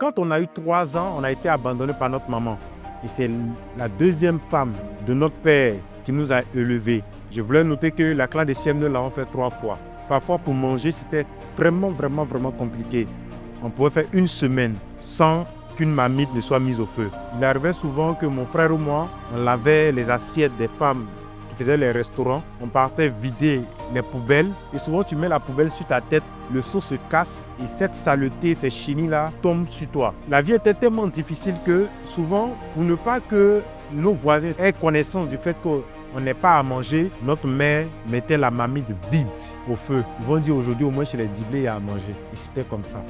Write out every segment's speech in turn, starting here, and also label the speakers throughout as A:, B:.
A: quand on a eu 3 ans, on a été abandonné par notre maman. Et c'est la deuxième femme de notre père qui nous a élevés. Je voulais noter que la classe de CM2 l'avons fait 3 fois. Parfois, pour manger, c'était vraiment compliqué. On pouvait faire une semaine sans qu'une marmite ne soit mise au feu. Il arrivait souvent que mon frère ou moi, on lavait les assiettes des femmes qui faisaient les restaurants. On partait vider les poubelles et souvent tu mets la poubelle sur ta tête, le seau se casse et cette saleté, ces chenilles-là tombent sur toi. La vie était tellement difficile que souvent, pour ne pas que nos voisins aient connaissance du fait qu'on n'ait pas à manger, notre mère mettait la marmite vide au feu. Ils vont dire aujourd'hui au moins chez les Diblés, il y a à manger. Et c'était comme ça.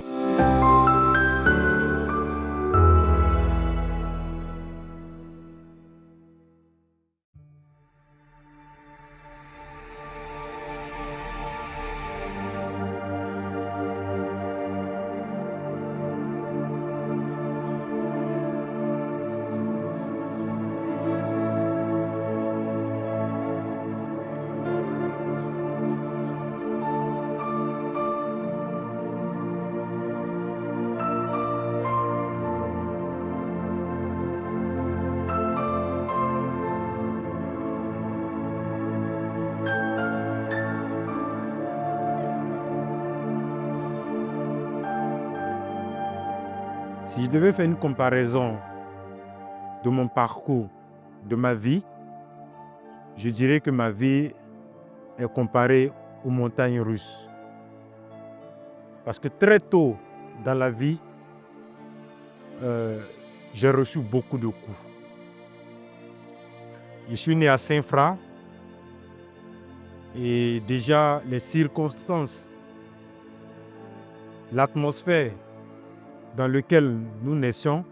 A: Si je devais faire une comparaison de mon parcours, de ma vie, je dirais que ma vie est comparée aux montagnes russes. Parce que très tôt dans la vie, j'ai reçu beaucoup de coups. Je suis né à Saint-Fra et déjà les circonstances, l'atmosphère dans laquelle nous naissions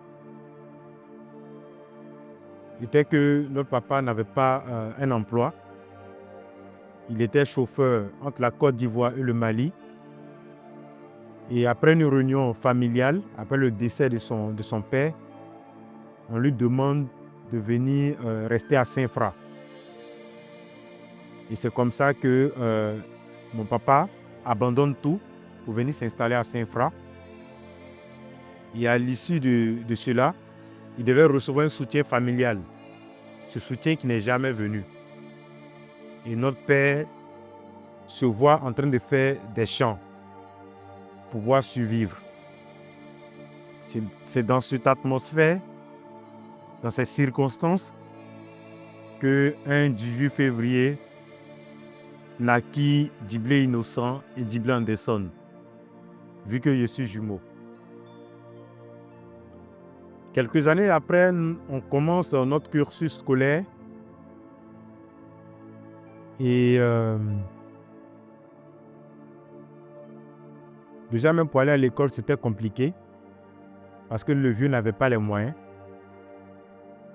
A: était que notre papa n'avait pas un emploi. Il était chauffeur entre la Côte d'Ivoire et le Mali. Et après une réunion familiale, après le décès de son père, on lui demande de venir rester à Saint-Fra. Et c'est comme ça que mon papa abandonne tout pour venir s'installer à Saint-Fra. Et à l'issue de cela, il devait recevoir un soutien familial. Ce soutien qui n'est jamais venu. Et notre père se voit en train de faire des champs pour pouvoir survivre. C'est dans cette atmosphère, dans ces circonstances, qu'un 18 février naquit Diblé Innocent et Diblé Anderson, vu que je suis jumeau. Quelques années après, on commence notre cursus scolaire et déjà même pour aller à l'école, c'était compliqué parce que le vieux n'avait pas les moyens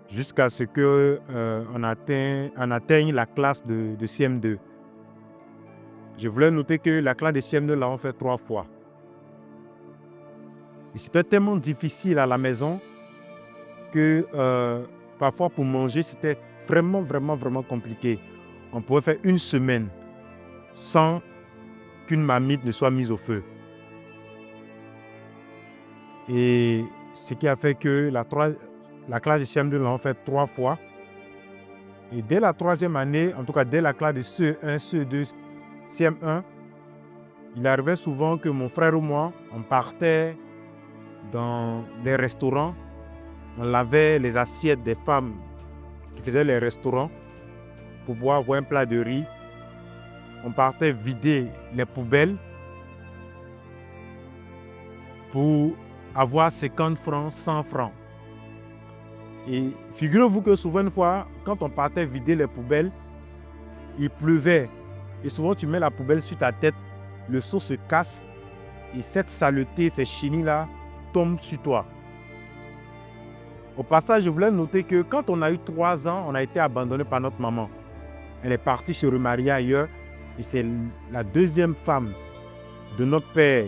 A: jusqu'à ce qu'on atteigne la classe de CM2. Je voulais noter que la classe de CM2 l'avons fait 3 fois. Et c'était tellement difficile à la maison que parfois pour manger, c'était vraiment compliqué. On pouvait faire une semaine sans qu'une marmite ne soit mise au feu. Et ce qui a fait que la classe de CM2 l'ont fait 3 fois. Et dès la 3e année, en tout cas dès la classe de CE1, CE2, CM1, il arrivait souvent que mon frère ou moi, on partait dans des restaurants. On lavait les assiettes des femmes qui faisaient les restaurants pour pouvoir avoir un plat de riz. On partait vider les poubelles pour avoir 50 francs, 100 francs. Et figurez-vous que souvent une fois, quand on partait vider les poubelles, il pleuvait. Et souvent tu mets la poubelle sur ta tête, le seau se casse et cette saleté, ces chenilles-là tombent sur toi. Au passage, je voulais noter que quand on a eu 3 ans, on a été abandonné par notre maman. Elle est partie se remarier ailleurs et c'est la deuxième femme de notre père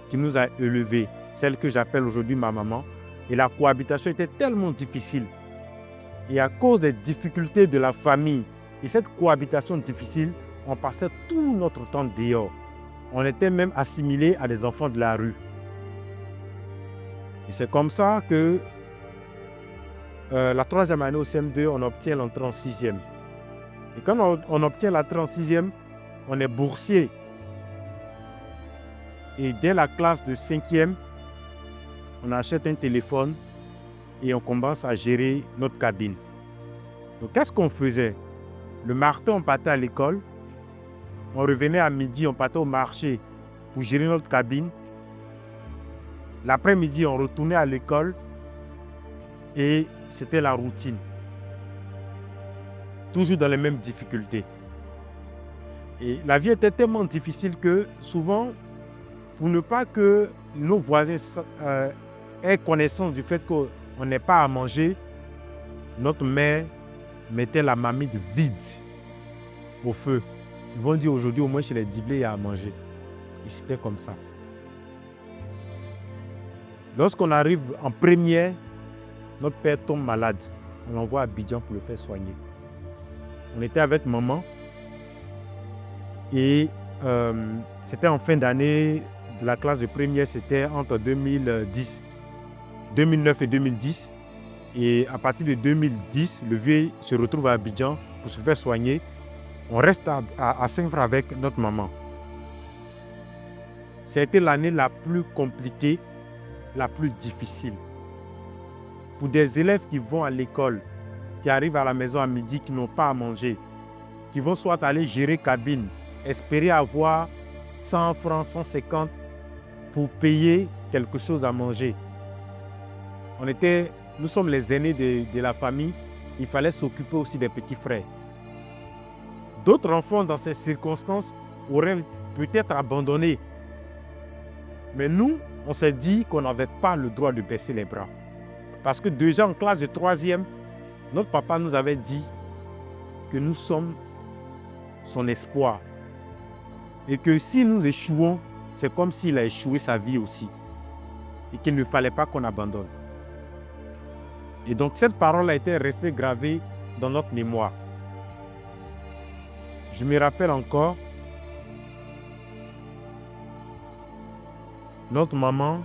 A: qui nous a élevés, celle que j'appelle aujourd'hui ma maman. Et la cohabitation était tellement difficile. Et à cause des difficultés de la famille et cette cohabitation difficile, on passait tout notre temps dehors. On était même assimilés à des enfants de la rue. Et c'est comme ça que la troisième année au CM2, on obtient l'entrée en sixième. Et quand on obtient l'entrée en sixième, on est boursier. Et dès la classe de cinquième, on achète un téléphone et on commence à gérer notre cabine. Donc, qu'est-ce qu'on faisait? Le matin, on partait à l'école. On revenait à midi, on partait au marché pour gérer notre cabine. L'après-midi, on retournait à l'école et c'était la routine. Toujours dans les mêmes difficultés. Et la vie était tellement difficile que souvent, pour ne pas que nos voisins aient connaissance du fait qu'on n'ait pas à manger, notre mère mettait la marmite vide au feu. Ils vont dire aujourd'hui, au moins chez les Diblé, il y a à manger. Et c'était comme ça. Lorsqu'on arrive en première, notre père tombe malade. On l'envoie à Abidjan pour le faire soigner. On était avec maman et c'était en fin d'année de la classe de première, c'était entre 2009 et 2010. Et à partir de 2010, le vieux se retrouve à Abidjan pour se faire soigner. On reste à Saint-Frère avec notre maman. C'était l'année la plus compliquée, la plus difficile. Pour des élèves qui vont à l'école, qui arrivent à la maison à midi, qui n'ont pas à manger, qui vont soit aller gérer cabine, espérer avoir 100 francs, 150 pour payer quelque chose à manger. Nous sommes les aînés de la famille, il fallait s'occuper aussi des petits frères. D'autres enfants dans ces circonstances auraient peut-être abandonné. Mais nous, on s'est dit qu'on n'avait pas le droit de baisser les bras. Parce que déjà en classe de troisième, notre papa nous avait dit que nous sommes son espoir. Et que si nous échouons, c'est comme s'il a échoué sa vie aussi. Et qu'il ne fallait pas qu'on abandonne. Et donc cette parole a été restée gravée dans notre mémoire. Je me rappelle encore, notre maman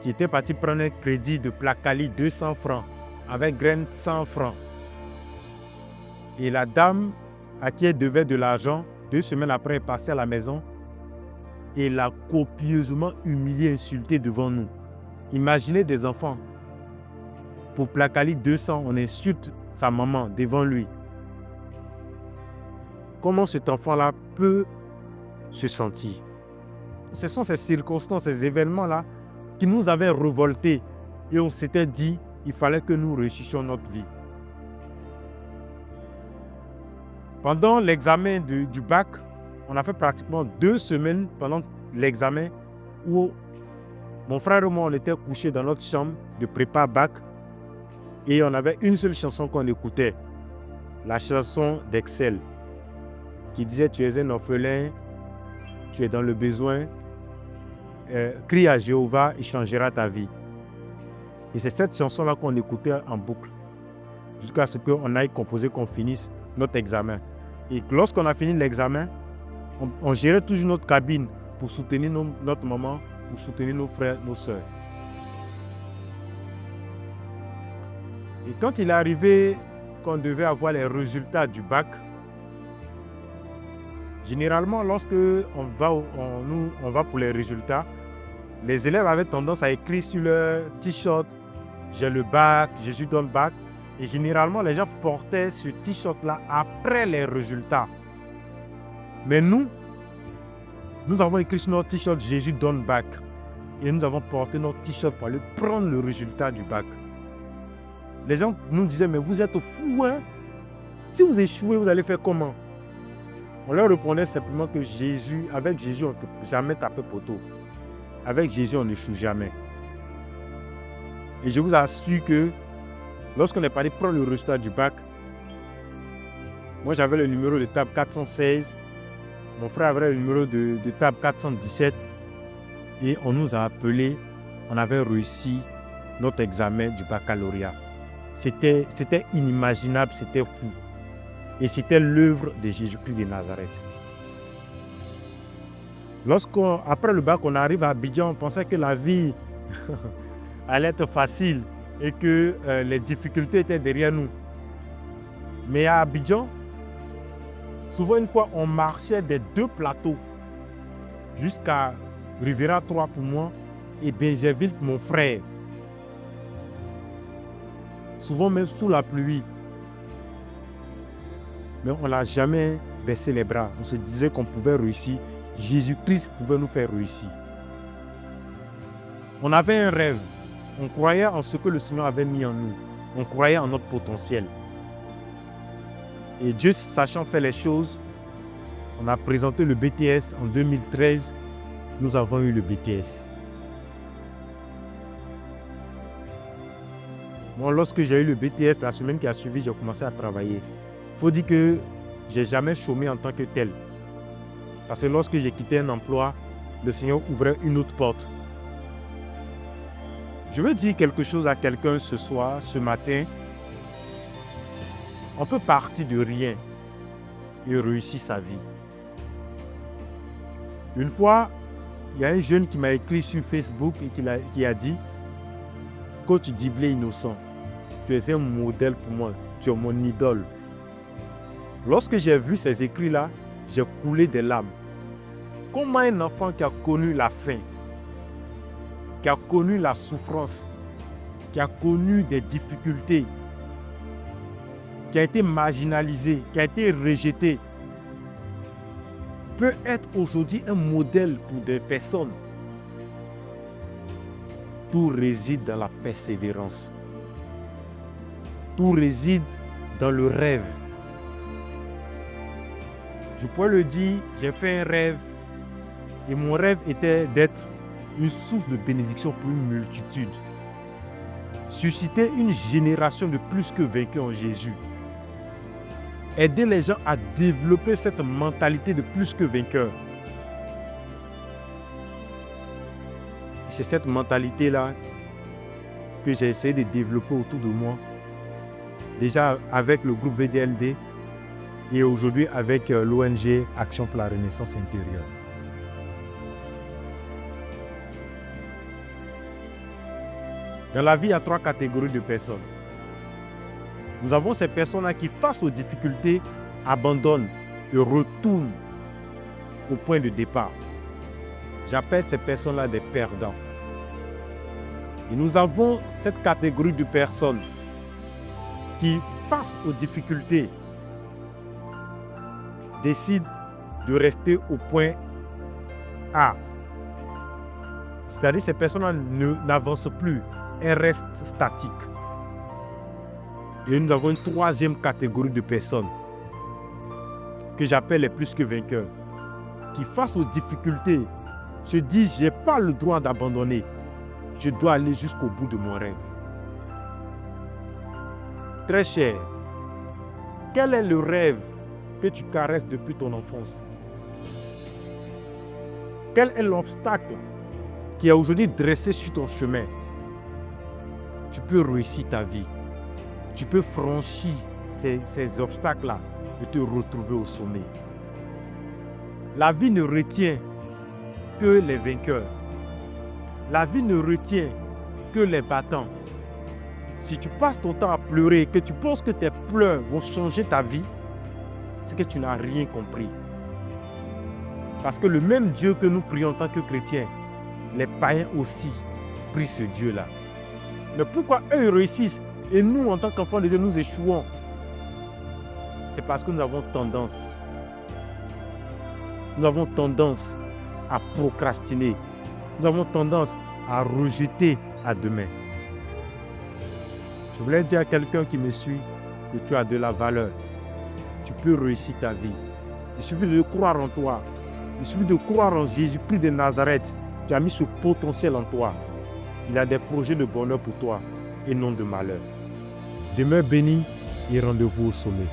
A: qui était partie prendre un crédit de Placali 200 francs avec graine 100 francs. Et la dame à qui elle devait de l'argent, 2 semaines après, est passée à la maison et l'a copieusement humiliée, insultée devant nous. Imaginez des enfants. Pour Placali 200, on insulte sa maman devant lui. Comment cet enfant-là peut se sentir? Ce sont ces circonstances, ces événements-là qui nous avaient révoltés et on s'était dit il fallait que nous réussissions notre vie. Pendant l'examen du bac, on a fait pratiquement 2 semaines pendant l'examen où mon frère et moi, on était couchés dans notre chambre de prépa bac et on avait une seule chanson qu'on écoutait, la chanson d'Excel, qui disait « Tu es un orphelin, tu es dans le besoin, crie à Jéhovah, il changera ta vie. » Et c'est cette chanson-là qu'on écoutait en boucle jusqu'à ce qu'on aille composer, qu'on finisse notre examen. Et lorsqu'on a fini l'examen, on gérait toujours notre cabine pour soutenir notre maman, pour soutenir nos frères, nos sœurs. Et quand il est arrivé qu'on devait avoir les résultats du bac, généralement, lorsque on va pour les résultats, les élèves avaient tendance à écrire sur leur t-shirt « J'ai le bac, Jésus donne le bac ». Et généralement, les gens portaient ce t-shirt-là après les résultats. Mais nous avons écrit sur notre t-shirt « Jésus donne le bac ». Et nous avons porté notre t-shirt pour aller prendre le résultat du bac. Les gens nous disaient « Mais vous êtes fous, hein? Si vous échouez, vous allez faire comment ?» On leur répondait simplement que avec Jésus, on ne peut jamais taper poteau. Avec Jésus, on n'échoue jamais. Et je vous assure que lorsqu'on est parti prendre le résultat du bac, moi j'avais le numéro de table 416, mon frère avait le numéro de table 417 et on nous a appelés, on avait réussi notre examen du baccalauréat. C'était inimaginable, c'était fou. Et c'était l'œuvre de Jésus-Christ de Nazareth. Après le bac, on arrive à Abidjan, on pensait que la vie allait être facile et que les difficultés étaient derrière nous. Mais à Abidjan, souvent une fois, on marchait des 2 plateaux jusqu'à Riviera 3 pour moi et Benjerville, mon frère. Souvent même sous la pluie. Mais on n'a jamais baissé les bras. On se disait qu'on pouvait réussir. Jésus-Christ pouvait nous faire réussir. On avait un rêve. On croyait en ce que le Seigneur avait mis en nous. On croyait en notre potentiel. Et Dieu, sachant faire les choses, on a présenté le BTS en 2013. Nous avons eu le BTS. Moi, lorsque j'ai eu le BTS, la semaine qui a suivi, j'ai commencé à travailler. Il faut dire que je n'ai jamais chômé en tant que tel. Parce que lorsque j'ai quitté un emploi, le Seigneur ouvrait une autre porte. Je veux dire quelque chose à quelqu'un ce soir, ce matin. On peut partir de rien et réussir sa vie. Une fois, il y a un jeune qui m'a écrit sur Facebook et qui a dit « Coach Diblé innocent, tu es un modèle pour moi, tu es mon idole. » Lorsque j'ai vu ces écrits-là, j'ai coulé des larmes. Comment un enfant qui a connu la faim, qui a connu la souffrance, qui a connu des difficultés, qui a été marginalisé, qui a été rejeté, peut être aujourd'hui un modèle pour des personnes. Tout réside dans la persévérance. Tout réside dans le rêve. Je pourrais le dire, j'ai fait un rêve et mon rêve était d'être une source de bénédiction pour une multitude. Susciter une génération de plus que vaincus en Jésus. Aider les gens à développer cette mentalité de plus que vainqueur. C'est cette mentalité-là que j'ai essayé de développer autour de moi. Déjà avec le groupe VDLD et aujourd'hui avec l'ONG Action pour la Renaissance intérieure. Dans la vie, il y a 3 catégories de personnes. Nous avons ces personnes-là qui, face aux difficultés, abandonnent et retournent au point de départ. J'appelle ces personnes-là des perdants. Et nous avons cette catégorie de personnes qui, face aux difficultés, décident de rester au point A. C'est-à-dire ces personnes-là n'avancent plus, elles restent statiques. Et nous avons une 3e catégorie de personnes que j'appelle les plus que vainqueurs, qui face aux difficultés se disent, je n'ai pas le droit d'abandonner, je dois aller jusqu'au bout de mon rêve. Très cher, quel est le rêve que tu caresses depuis ton enfance? Quel est l'obstacle qui est aujourd'hui dressé sur ton chemin? Tu peux réussir ta vie. Tu peux franchir ces obstacles-là et te retrouver au sommet. La vie ne retient que les vainqueurs. La vie ne retient que les battants. Si tu passes ton temps à pleurer et que tu penses que tes pleurs vont changer ta vie, c'est que tu n'as rien compris. Parce que le même Dieu que nous prions en tant que chrétiens, les païens aussi prient ce Dieu-là. Mais pourquoi eux réussissent et nous, en tant qu'enfants de Dieu, nous échouons? C'est parce que nous avons tendance à procrastiner. Nous avons tendance à rejeter à demain. Je voulais dire à quelqu'un qui me suit que tu as de la valeur. Tu peux réussir ta vie. Il suffit de croire en toi. Il suffit de croire en Jésus-Christ de Nazareth. Tu as mis ce potentiel en toi. Il a des projets de bonheur pour toi et non de malheur. Demeure béni et rendez-vous au sommet.